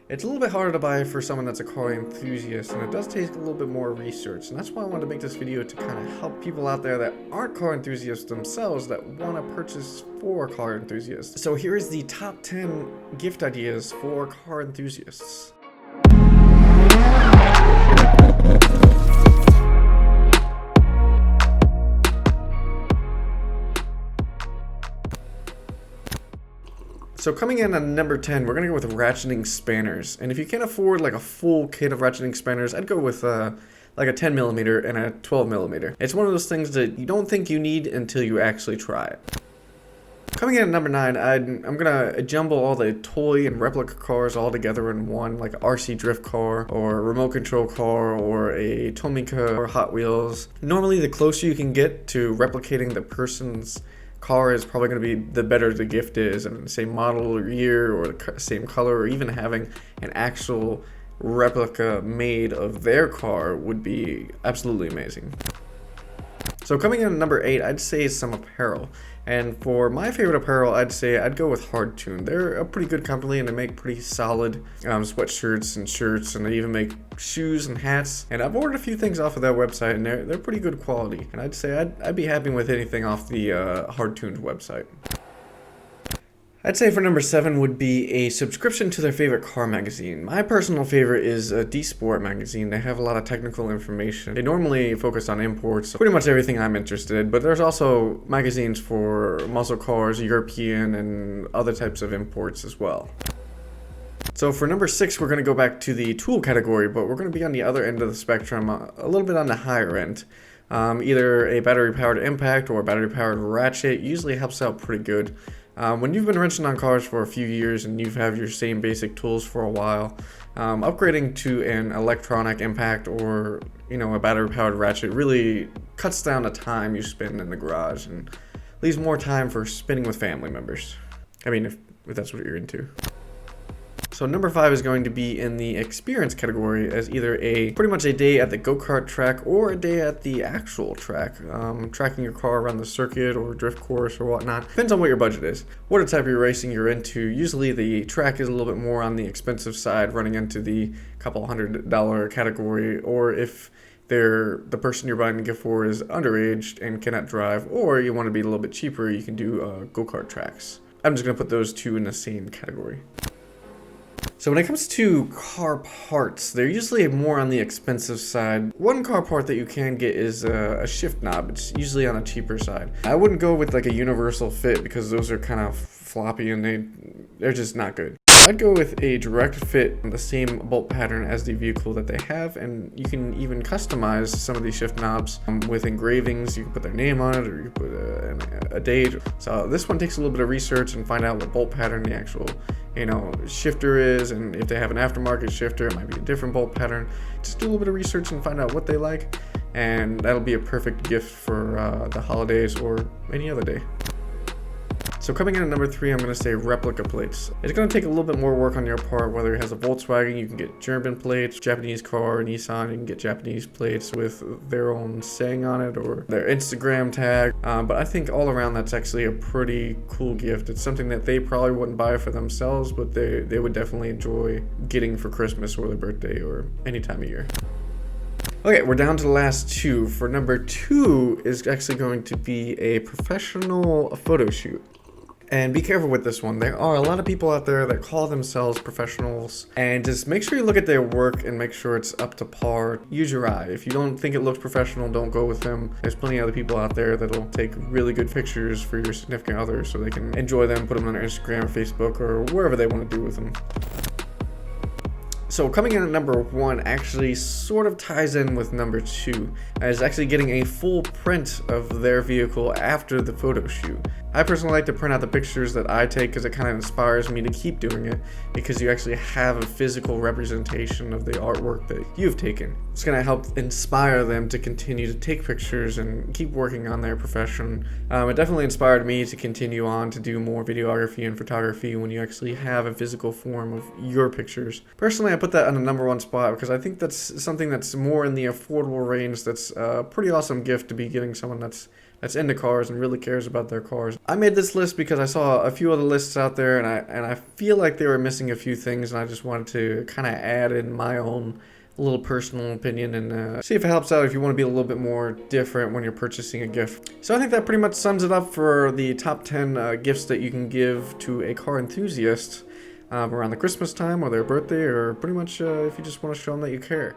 It's a little bit harder to buy for someone that's a car enthusiast, and it does take a little bit more research, and that's why I wanted to make this video to kind of help people out there that aren't car enthusiasts themselves that want to purchase for car enthusiasts. So here is the top 10 gift ideas for car enthusiasts. So coming in at number 10, we're gonna go with ratcheting spanners. And if you can't afford like a full kit of ratcheting spanners, I'd go with like a 10mm and a 12mm. It's one of those things that you don't think you need until you actually try it. Coming in at number 9, I'm gonna jumble all the toy and replica cars all together in one, like a RC drift car, or a remote control car, or a Tomica, or Hot Wheels. Normally, the closer you can get to replicating the person's car is probably going to be the better the gift is, and the same model or year or the same color, or even having an actual replica made of their car would be absolutely amazing. So coming in at number 8, I'd say some apparel. And for my favorite apparel, I'd go with Hardtune. They're a pretty good company, and they make pretty solid sweatshirts and shirts, and they even make shoes and hats. And I've ordered a few things off of their website, and they're pretty good quality. And I'd say I'd be happy with anything off the Hardtune website. I'd say for number 7 would be a subscription to their favorite car magazine. My personal favorite is a D-Sport magazine. They have a lot of technical information. They normally focus on imports, pretty much everything I'm interested in, but there's also magazines for muscle cars, European, and other types of imports as well. So for number 6, we're going to go back to the tool category, but we're going to be on the other end of the spectrum, a little bit on the higher end. Either a battery-powered impact or a battery-powered ratchet usually helps out pretty good. When you've been wrenching on cars for a few years and you've had your same basic tools for a while, upgrading to an electronic impact or a battery-powered ratchet really cuts down the time you spend in the garage and leaves more time for spending with family members. I mean, if that's what you're into. So number 5 is going to be in the experience category as either pretty much a day at the go-kart track or a day at the actual track, tracking your car around the circuit or drift course or whatnot. Depends on what your budget is, what type of racing you're into. Usually the track is a little bit more on the expensive side, running into the couple $100 category, or if the person you're buying the gift for is underage and cannot drive, or you want to be a little bit cheaper, you can do go-kart tracks. I'm just going to put those two in the same category. So when it comes to car parts, they're usually more on the expensive side. One car part that you can get is a shift knob. It's usually on a cheaper side. I wouldn't go with like a universal fit because those are kind of floppy and they're just not good. I'd go with a direct fit, the same bolt pattern as the vehicle that they have, and you can even customize some of these shift knobs with engravings. You can put their name on it, or you can put a date. So this one takes a little bit of research and find out what bolt pattern the actual shifter is, and if they have an aftermarket shifter, it might be a different bolt pattern. Just do a little bit of research and find out what they like, and that'll be a perfect gift for the holidays or any other day. So coming in at number 3, I'm going to say Replica Plates. It's going to take a little bit more work on your part, whether it has a Volkswagen, you can get German plates, Japanese car, Nissan, you can get Japanese plates with their own saying on it or their Instagram tag. But I think all around that's actually a pretty cool gift. It's something that they probably wouldn't buy for themselves, but they would definitely enjoy getting for Christmas or their birthday or any time of year. Okay, we're down to the last 2. For number 2 is actually going to be a professional photo shoot. And be careful with this one. There are a lot of people out there that call themselves professionals, and just make sure you look at their work and make sure it's up to par. Use your eye. If you don't think it looks professional, don't go with them. There's plenty of other people out there that'll take really good pictures for your significant other so they can enjoy them, put them on their Instagram or Facebook or wherever they want to do with them. So coming in at number 1 actually sort of ties in with number 2, as actually getting a full print of their vehicle after the photo shoot. I personally like to print out the pictures that I take because it kind of inspires me to keep doing it, because you actually have a physical representation of the artwork that you've taken. It's going to help inspire them to continue to take pictures and keep working on their profession. It definitely inspired me to continue on to do more videography and photography when you actually have a physical form of your pictures. Personally, I put that on the number 1 spot because I think that's something that's more in the affordable range. That's a pretty awesome gift to be giving someone that's that's into cars and really cares about their cars. I made this list because I saw a few other lists out there, and I feel like they were missing a few things, and I just wanted to kind of add in my own little personal opinion and see if it helps out if you want to be a little bit more different when you're purchasing a gift. So I think that pretty much sums it up for the top 10 gifts that you can give to a car enthusiast around the Christmas time or their birthday, or pretty much if you just want to show them that you care.